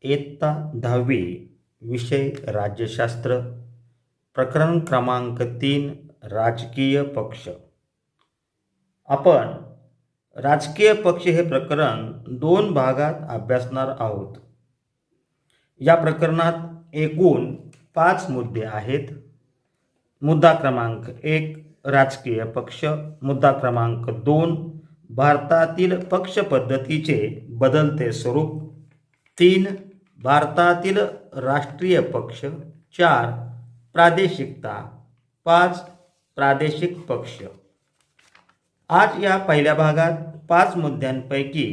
इयत्ता 10वी विषय राज्यशास्त्र प्रकरण क्रमांक 3 राजकीय पक्ष. आपण राजकीय पक्ष हे प्रकरण 2 भागात अभ्यासणार आहोत. या प्रकरणात एकूण 5 मुद्दे आहेत. मुद्दा क्रमांक 1 राजकीय पक्ष, मुद्दा क्रमांक 2 भारतातील पक्ष पद्धतीचे बदलते स्वरूप, 3 भारतातील राष्ट्रीय पक्ष, 4 प्रादेशिकता, 5 प्रादेशिक पक्ष. आज या पहिल्या भागात 5 मुद्द्यांपैकी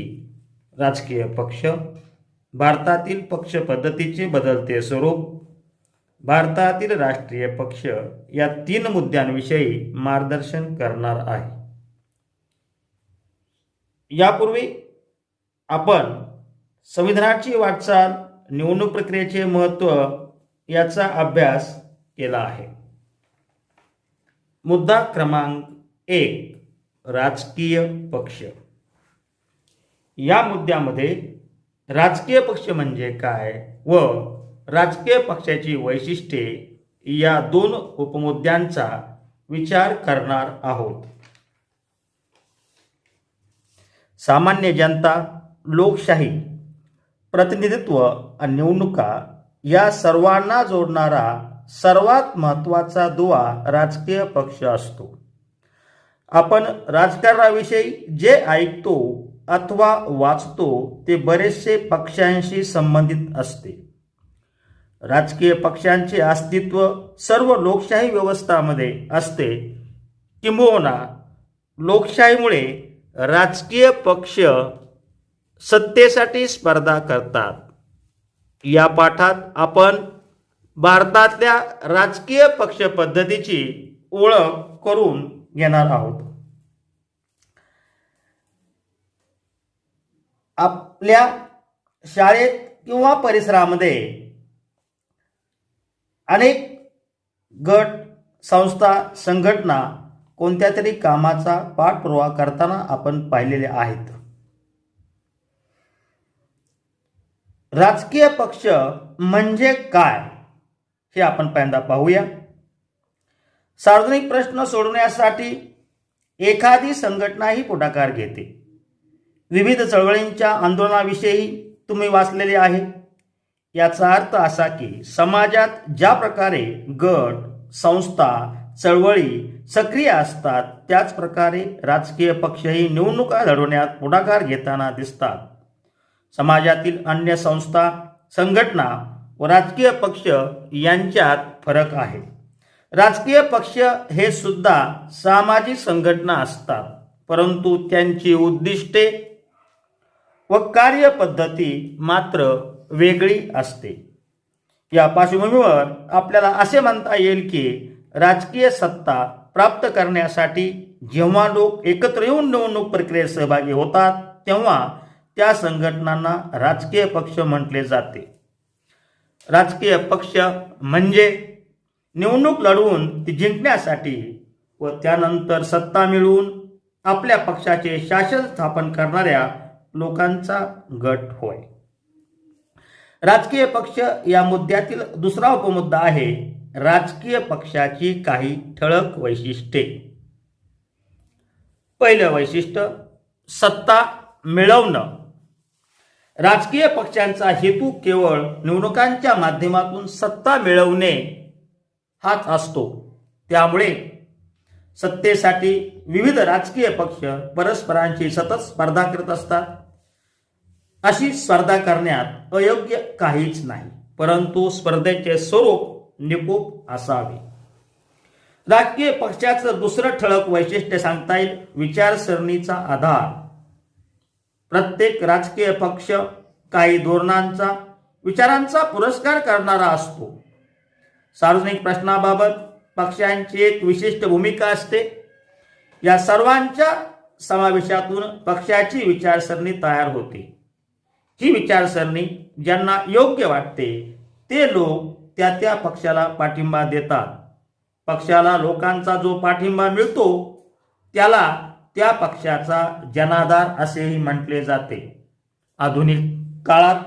राजकीय पक्ष, भारतातील पक्ष पद्धतीचे बदलते स्वरूप, भारतातील राष्ट्रीय पक्ष या 3 मुद्द्यांविषयी मार्गदर्शन करणार आहे. यापूर्वी आपण संविधानाची वाटचाल, निवडणूक प्रक्रियेचे महत्त्व याचा अभ्यास केला आहे. मुद्दा क्रमांक 1 राजकीय पक्ष. या मुद्द्यामध्ये राजकीय पक्ष म्हणजे काय व राजकीय पक्षाची वैशिष्ट्ये या 2 उपमुद्द्यांचा विचार करणार आहोत. सामान्य जनता, लोकशाही, प्रतिनिधित्व आणि निवडणुका या सर्वांना जोडणारा सर्वात महत्त्वाचा दुवा राजकीय पक्ष असतो. आपण राजकारणाविषयी जे ऐकतो अथवा वाचतो ते बरेचसे पक्षांशी संबंधित असते. राजकीय पक्षांचे अस्तित्व सर्व लोकशाही व्यवस्थांमध्ये असते. किंबहुना लोकशाहीमुळे राजकीय पक्ष सत्तेसाठी स्पर्धा करतात. या पाठात आपण भारतातल्या राजकीय पक्ष पद्धतीची ओळख करून घेणार आहोत. आपल्या शाळेत किंवा परिसरामध्ये अनेक गट, संस्था, संघटना कोणत्या तरी कामाचा पाठपुरावा करताना आपण पाहिलेले आहेत. राजकीय पक्ष म्हणजे काय हे आपण पहिल्यांदा पाहूया. सार्वजनिक प्रश्न सोडवण्यासाठी एखादी संघटना ही पुढाकार घेते. विविध चळवळींच्या आंदोलनाविषयी तुम्ही वाचलेले आहे. याचा अर्थ असा की समाजात ज्या प्रकारे गट, संस्था, चळवळी सक्रिय असतात त्याच प्रकारे राजकीय पक्षही निवडणुका लढवण्यात पुढाकार घेताना दिसतात. समाजातील अन्य संस्था, संघटना व राजकीय पक्ष यांच्यात फरक आहे. राजकीय पक्ष हे सुद्धा सामाजिक संघटना असतात, परंतु त्यांची उद्दिष्टे व कार्यपद्धती मात्र वेगळी असते. या पार्श्वभूमीवर आपल्याला असे म्हणता येईल की राजकीय सत्ता प्राप्त करण्यासाठी जेव्हा लोक एकत्र येऊन निवडणूक प्रक्रियेत सहभागी होतात तेव्हा त्या संघटनांना राजकीय पक्ष म्हटले जाते. राजकीय पक्ष म्हणजे निवडणूक लढवून ती जिंकण्यासाठी व त्यानंतर सत्ता मिळवून आपल्या पक्षाचे शासन स्थापन करणाऱ्या लोकांचा गट होय. राजकीय पक्ष या मुद्द्यातील दुसरा उपमुद्दा आहे राजकीय पक्षाची काही ठळक वैशिष्ट्ये. पहिलं वैशिष्ट्य सत्ता मिळवणं. राजकीय पक्षांचा हेतू केवळ निवडणुकांच्या माध्यमातून सत्ता मिळवणे हाच असतो. त्यामुळे सत्तेसाठी विविध राजकीय पक्ष परस्परांशी सतत स्पर्धा करत असतात. अशी स्पर्धा करण्यात अयोग्य काहीच नाही, परंतु स्पर्धेचे स्वरूप निकोप असावे. राजकीय पक्षाचं दुसरं ठळक वैशिष्ट्य सांगता येईल विचारसरणीचा आधार. प्रत्येक राजकीय पक्ष काही धोरणांचा, विचारांचा पुरस्कार करणारा असतो. सार्वजनिक प्रश्नाबाबत पक्षांची एक विशिष्ट भूमिका असते. या सर्वांच्या समावेशातून पक्षाची विचारसरणी तयार होते. ही विचारसरणी ज्यांना योग्य वाटते ते लोक त्या त्या पक्षाला पाठिंबा देतात. पक्षाला लोकांचा जो पाठिंबा मिळतो त्याला त्या पक्षाचा जनाधार असेही म्हटले जाते. आधुनिक काळात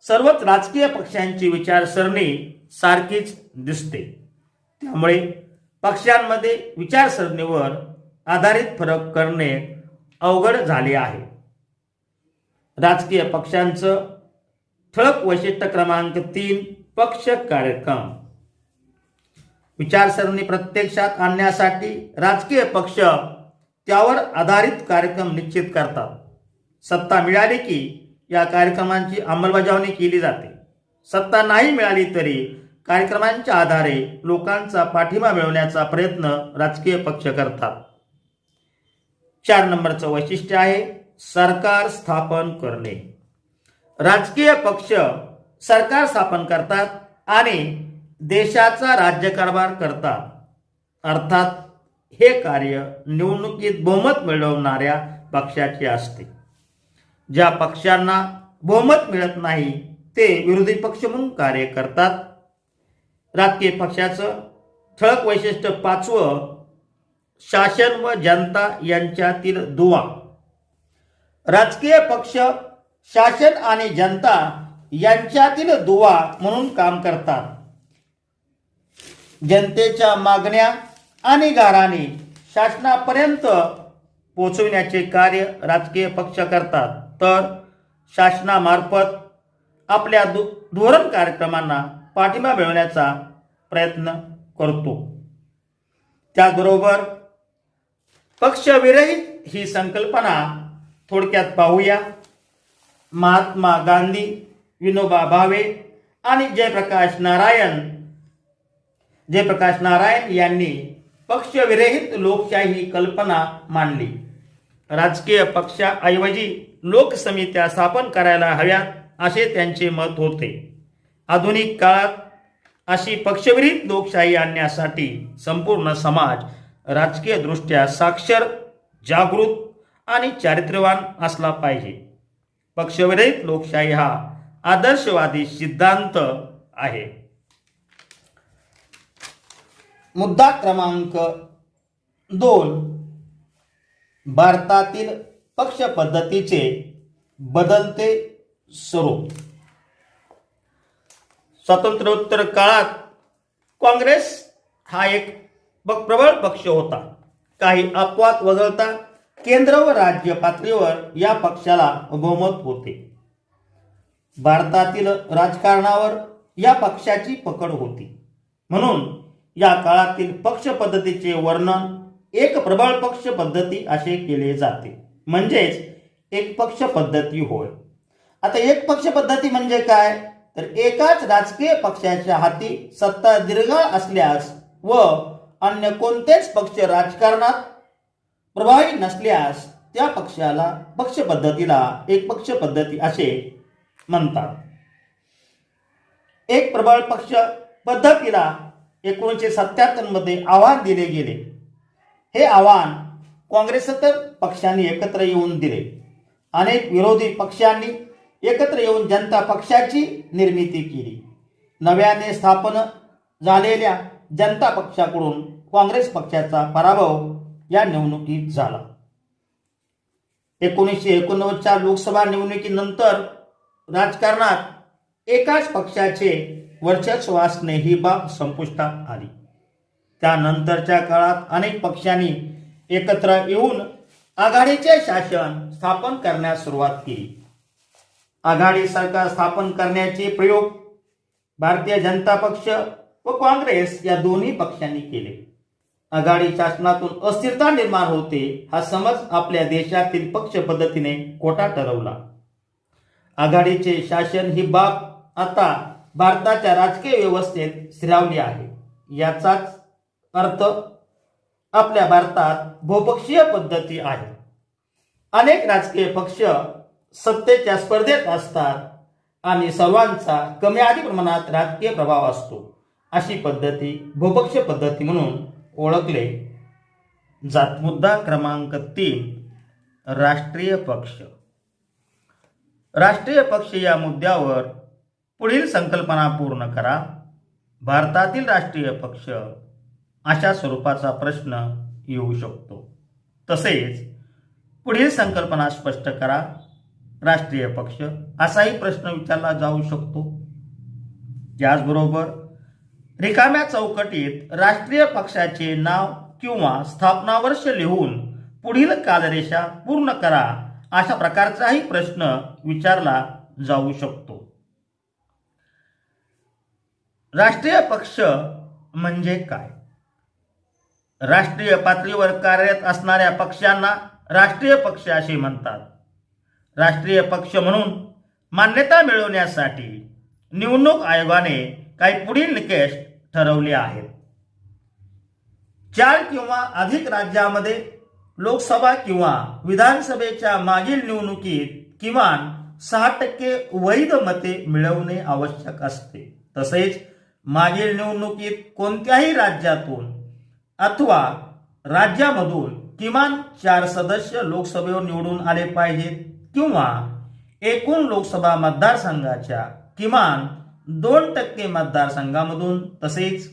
सर्वच राजकीय पक्षांची विचारसरणी सारखीच दिसते. त्यामुळे पक्षांमध्ये विचारसरणीवर आधारित फरक करणे अवघड झाले आहे. राजकीय पक्षांचं ठळक वैशिष्ट्य क्रमांक 3, पक्ष कार्यक्रम. विचारसरणी प्रत्यक्षात आणण्यासाठी राजकीय पक्ष त्यावर आधारित कार्यक्रम निश्चित करतात. सत्ता मिळाली की या कार्यक्रमांची अंमलबजावणी केली जाते. सत्ता नाही मिळाली तरी कार्यक्रमांच्या आधारे लोकांचा पाठिंबा मिळवण्याचा प्रयत्न राजकीय पक्ष करतात. 4 नंबरचं वैशिष्ट्य आहे सरकार स्थापन करणे. राजकीय पक्ष सरकार स्थापन करतात आणि देशाचा राज्यकारभार करतात. अर्थात हे कार्य निवडणुकीत बहुमत मिळवणाऱ्या पक्षाचे असते. ज्या पक्षांना बहुमत मिळत नाही ते विरोधी पक्ष म्हणून कार्य करतात. राजकीय पक्षाचं ठळक वैशिष्ट्य 5वं, शासन व जनता यांच्यातील दुवा. राजकीय पक्ष शासन आणि जनता यांच्यातील दुवा म्हणून काम करतात. जनतेच्या मागण्या आणि गाऱ्हाणे शासनापर्यंत पोहोचविण्याचे कार्य राजकीय पक्ष करतात, तर शासनामार्फत आपल्या धोरण कार्यक्रमांना पाठिंबा मिळवण्याचा प्रयत्न करतो. त्याचबरोबर पक्षविरहित ही संकल्पना थोडक्यात पाहूया. महात्मा गांधी, विनोबा भावे आणि जयप्रकाश नारायण यांनी पक्षविरहित लोकशाही ही कल्पना मांडली. राजकीय पक्षाऐवजी लोकसमित्या स्थापन करायला हव्यात असे त्यांचे मत होते. आधुनिक काळात अशी पक्षविरहित लोकशाही आणण्यासाठी संपूर्ण समाज राजकीय दृष्ट्या साक्षर, जागृत आणि चारित्र्यवान असला पाहिजे. पक्षविरहित लोकशाही हा आदर्शवादी सिद्धांत आहे. मुद्दा क्रमांक 2, भारतातील पक्ष पद्धतीचे बदलते स्वरूप. स्वातंत्र्योत्तर काळात काँग्रेस हा एक प्रबळ पक्ष होता. काही अपवाद वगळता केंद्र व राज्य पातळीवर या पक्षाला बहुमत होते. भारतातील राजकारणावर या पक्षाची पकड होती. म्हणून या काळातील पक्ष पद्धतीचे वर्णन एक प्रबळ पक्ष पद्धती असे केले जाते. म्हणजेच एक पक्ष पद्धती होय. आता एक पक्ष पद्धती म्हणजे काय, तर एकाच राजकीय पक्षाच्या हाती सत्ता दीर्घकाळ असल्यास व अन्य कोणतेच पक्ष राजकारणात प्रभावी नसल्यास त्या पक्ष पद्धतीला एक पक्ष पद्धती असे म्हणतात. एक प्रबळ पक्ष पद्धतीला 1977 मध्ये आव्हान दिले गेले. हे आव्हान काँग्रेसेतर पक्षांनी एकत्र येऊन दिले. अनेक विरोधी पक्षांनी एकत्र येऊन जनता पक्षाची निर्मिती केली. नव्याने स्थापन झालेल्या जनता पक्षाकडून काँग्रेस पक्षाचा पराभव या निवडणुकीत झाला. 1989च्या लोकसभा निवडणुकीनंतर राजकारणात एकाच पक्षाचे वर्चस्व असणे ही बाब संपुष्टात आली. त्यानंतरच्या काळात अनेक पक्षांनी एकत्र येऊन आघाडीचे शासन स्थापन करण्यास सुरुवात केली. आघाडी सरकार स्थापन करण्याचे प्रयोग भारतीय जनता पक्ष व काँग्रेस या दोन्ही पक्षांनी केले. आघाडी शासनातून अस्थिरता निर्माण होते हा समज आपल्या देशातील पक्ष पद्धतीने खोटा ठरवला. आघाडीचे शासन ही बाब आता भारताच्या राजकीय व्यवस्थेत स्थिरावली आहे. याचाच अर्थ आपल्या भारतात बहुपक्षीय पद्धती आहे. अनेक राजकीय पक्ष सत्तेच्या स्पर्धेत असतात आणि सर्वांचा कमी अधिक प्रमाणात राजकीय प्रभाव असतो. अशी पद्धती बहुपक्षीय पद्धती म्हणून ओळखले जात. मुद्दा क्रमांक 3, राष्ट्रीय पक्ष. राष्ट्रीय पक्ष या मुद्द्यावर पुढील संकल्पना पूर्ण करा. भारतातील राष्ट्रीय पक्ष अशा स्वरूपाचा प्रश्न येऊ शकतो. तसेच पुढील संकल्पना स्पष्ट करा. राष्ट्रीय पक्ष असाही प्रश्न विचारला जाऊ शकतो. याचबरोबर रिकाम्या चौकटीत राष्ट्रीय पक्षाचे नाव किंवा स्थापना वर्ष लिहून पुढील कालरेषा पूर्ण करा अशा प्रकारचाही प्रश्न विचारला जाऊ शकतो. राष्ट्रीय पक्ष म्हणजे काय? राष्ट्रीय पातळीवर कार्यरत असणाऱ्या पक्षांना राष्ट्रीय पक्ष असे म्हणतात. राष्ट्रीय पक्ष म्हणून मान्यता मिळवण्यासाठी निवडणूक आयोगाने काही पुढील निकष ठरवले आहेत. 4 किंवा अधिक राज्यामध्ये लोकसभा किंवा विधानसभेच्या मागील निवडणुकीत किमान 6% वैध मते मिळवणे आवश्यक असते. तसेच मागील निवडणुकीत कोणत्याही राज्यातून अथवा राज्यामधून किमान 4 सदस्य लोकसभेवर निवडून आले पाहिजेत किंवा एकूण लोकसभा मतदारसंघाच्या किमान 2% मतदारसंघामधून तसेच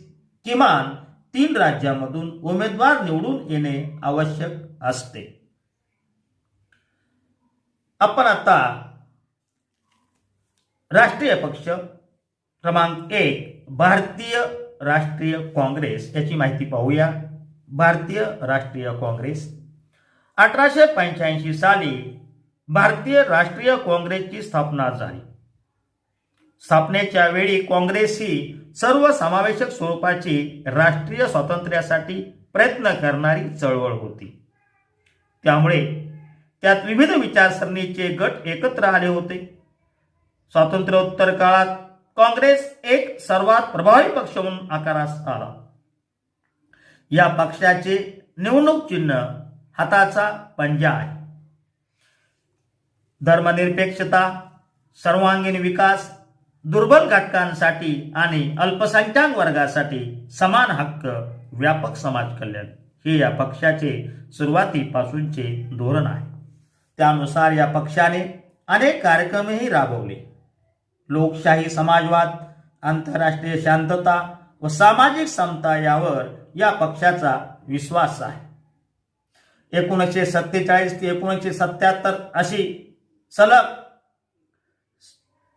किमान 3 राज्यांमधून उमेदवार निवडून येणे आवश्यक असते. आपण आता राष्ट्रीय पक्ष क्रमांक 1 भारतीय राष्ट्रीय काँग्रेस याची माहिती पाहूया. भारतीय राष्ट्रीय काँग्रेस 1885 साली भारतीय राष्ट्रीय काँग्रेसची स्थापना झाली. स्थापनेच्या वेळी काँग्रेस ही सर्वसमावेशक स्वरूपाची राष्ट्रीय स्वातंत्र्यासाठी प्रयत्न करणारी चळवळ होती. त्यामुळे त्यात विविध विचारसरणीचे गट एकत्र आले होते. स्वातंत्र्योत्तर काळात काँग्रेस एक सर्वात प्रभावी पक्ष म्हणून आकारास आला. या पक्षाचे निवडणूक चिन्ह हाताचा पंजा आहे. धर्मनिरपेक्षता, सर्वांगीण विकास, दुर्बल घटकांसाठी आणि अल्पसंख्याक वर्गासाठी समान हक्क, व्यापक समाज कल्याण हे या पक्षाचे सुरुवातीपासूनचे धोरण आहे. त्यानुसार या पक्षाने अनेक कार्यक्रमही राबवले. लोकशाही, समाजवाद, आंतरराष्ट्रीय शांतता व सामाजिक समता यावर या पक्षाचा विश्वास आहे. 1947 ते 1977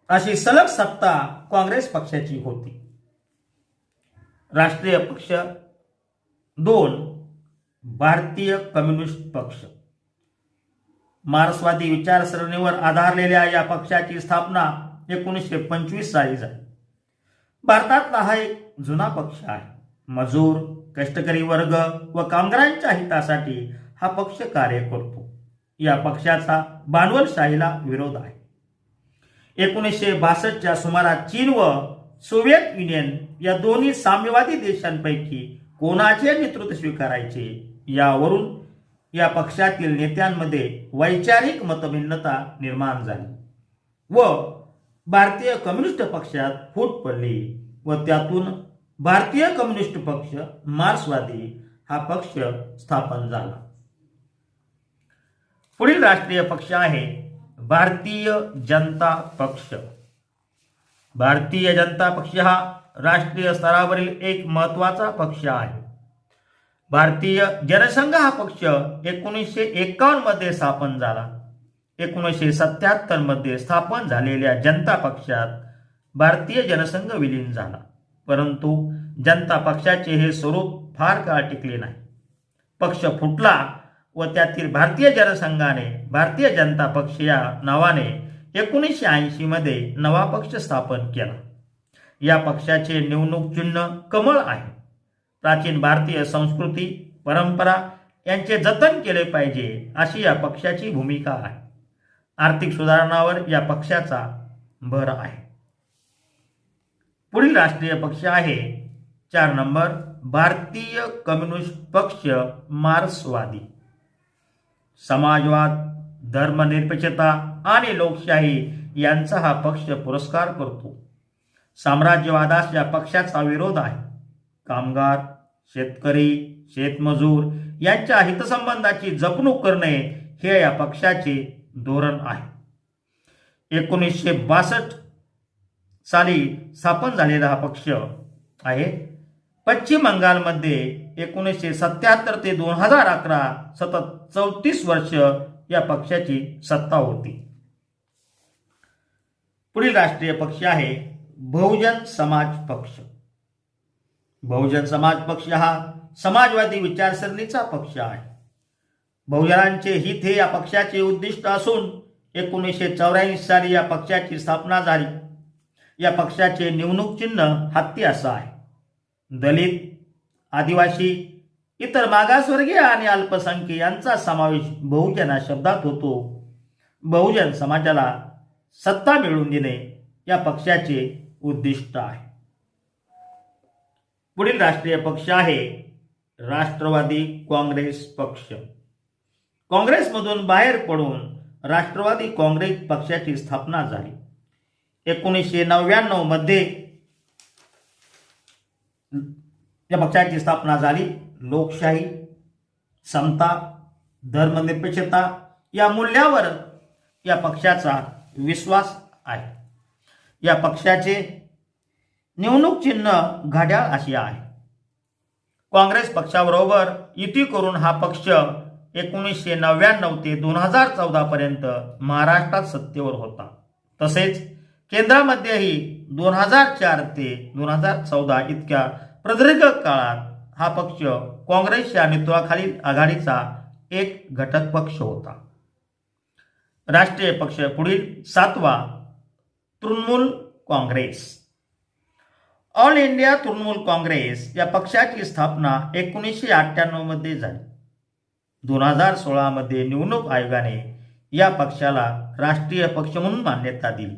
अशी सलग सत्ता काँग्रेस पक्षाची होती. राष्ट्रीय पक्ष 2 भारतीय कम्युनिस्ट पक्ष मार्क्सवादी विचारसरणीवर आधारलेल्या या पक्षाची स्थापना 1925 साली झाली. भारतातला हा एक जुना पक्ष आहे. मजूर, कष्टकरी वर्ग व कामगारांच्या हितासाठी हा पक्ष कार्य करतो. या पक्षाचा भांडवलशाहीला विरोध आहे. 1962च्या सुमारास चीन व सोव्हिएत युनियन या दोन्ही साम्यवादी देशांपैकी कोणाचे नेतृत्व स्वीकारायचे यावरून या पक्षातील नेत्यांमध्ये वैचारिक मतभिन्नता निर्माण झाली व भारतीय कम्युनिस्ट पक्षात फूट पडली व त्यातून भारतीय कम्युनिस्ट पक्ष मार्क्सवादी हा पक्ष स्थापन झाला. पुढील राष्ट्रीय पक्ष आहे भारतीय जनता पक्ष. भारतीय जनता पक्ष हा राष्ट्रीय स्तरावरील एक महत्त्वाचा पक्ष आहे. भारतीय जनसंघ हा पक्ष 1951 मध्ये स्थापन झाला. 1977 मध्ये स्थापन झालेल्या जनता पक्षात भारतीय जनसंघ विलीन झाला. परंतु जनता पक्षाचे हे स्वरूप फार काळ टिकले नाही. पक्ष फुटला व त्यातील भारतीय जनसंघाने भारतीय जनता पक्ष या नावाने 1980 मध्ये नवा पक्ष स्थापन केला. या पक्षाचे निवडणूक चिन्ह कमळ आहे. प्राचीन भारतीय संस्कृती, परंपरा यांचे जतन केले पाहिजे अशी या पक्षाची भूमिका आहे. आर्थिक सुधारणावर या पक्षाचा भर आहे. पुढील राष्ट्रीय पक्ष आहे 4 नंबर भारतीय कम्युनिस्ट पक्ष मार्क्सवादी. समाजवाद, धर्मनिरपेक्षता आणि लोकशाही यांचा हा पक्ष पुरस्कार करतो. साम्राज्यवादास या पक्षाचा विरोध आहे. कामगार, शेतकरी, शेतमजूर यांच्या हितसंबंधाची जपणूक करणे हे या पक्षाचे धोरण आहे. 1962 साली स्थापन झालेला हा पक्ष आहे. पश्चिम बंगालमध्ये 1977 ते 2011 सतत 34 वर्ष या पक्षाची सत्ता होती. पुढील राष्ट्रीय पक्ष आहे बहुजन समाज पक्ष. बहुजन समाज पक्ष हा समाजवादी विचारसरणीचा पक्ष आहे. बहुजनांचे हित हे या पक्षाचे उद्दिष्ट असून 1984 साली या पक्षाची स्थापना झाली. या पक्षाचे निवडणूक चिन्ह हत्ती असं आहे. दलित, आदिवासी, इतर मागासवर्गीय आणि अल्पसंख्याक यांचा समावेश बहुजन या शब्दात होतो. बहुजन समाजाला सत्ता मिळवून देणे या पक्षाचे उद्दिष्ट आहे. पुढील राष्ट्रीय पक्ष आहे राष्ट्रवादी काँग्रेस पक्ष. काँग्रेसमधून बाहेर पडून राष्ट्रवादी काँग्रेस पक्षाची स्थापना झाली. 1999 मध्ये या पक्षाची स्थापना झाली. लोकशाही, समता, धर्मनिरपेक्षता या मूल्यावर या पक्षाचा विश्वास आहे. या पक्षाचे निवडणूक चिन्ह घड्याळ अशी आहे. काँग्रेस पक्षाबरोबर युती करून हा पक्ष 1999 ते 2014 पर्यंत महाराष्ट्रात सत्तेवर होता. तसेच केंद्रामध्येही 2004 ते 2014 इतक्या प्रदीर्घ काळात हा पक्ष काँग्रेसच्या नेतृत्वाखालील आघाडीचा एक घटक पक्ष होता. राष्ट्रीय पक्ष पुढील 7वा तृणमूल काँग्रेस. ऑल इंडिया तृणमूल काँग्रेस या पक्षाची स्थापना 1998 मध्ये झाली. 2016 मध्ये निवडणूक आयोगाने या पक्षाला राष्ट्रीय पक्ष म्हणून मान्यता दिली.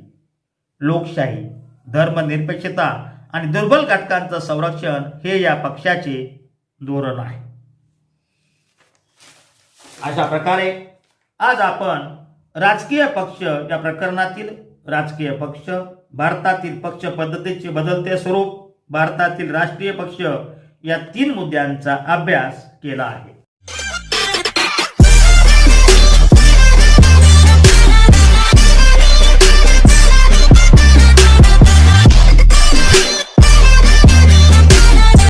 लोकशाही, धर्मनिरपेक्षता आणि दुर्बल घटकांचं संरक्षण हे या पक्षाचे धोरण आहे. अशा प्रकारे आज आपण राजकीय पक्ष या प्रकरणातील राजकीय पक्ष, भारतातील पक्ष पद्धतीचे बदलते स्वरूप, भारतातील राष्ट्रीय पक्ष या 3 मुद्द्यांचा अभ्यास केला आहे.